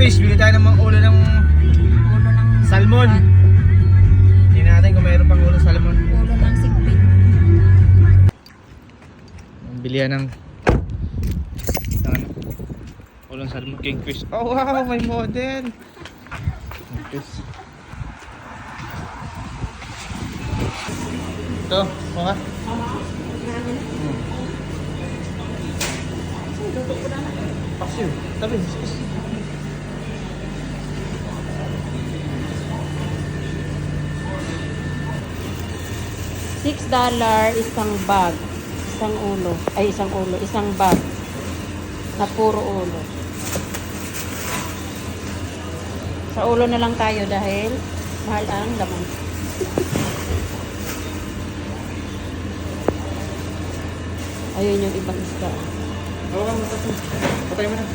kingfish. Bili tayo ng mga ulo ng salmon. Tingnan natin kung mayroon pang ulo salmon. Ulo ng sigpit. Bilihan ng ano, ulo ng salmon, kingfish. Oh wow, may model. Kingfish. Ito, mga. Paksiw, tabi. $6 isang bag. Isang ulo. Ay, isang bag. Na puro ulo. Sa ulo na lang tayo dahil mahal ang laman. Ayun yung ibang isda. Hawakan mo ito. Patay mo na.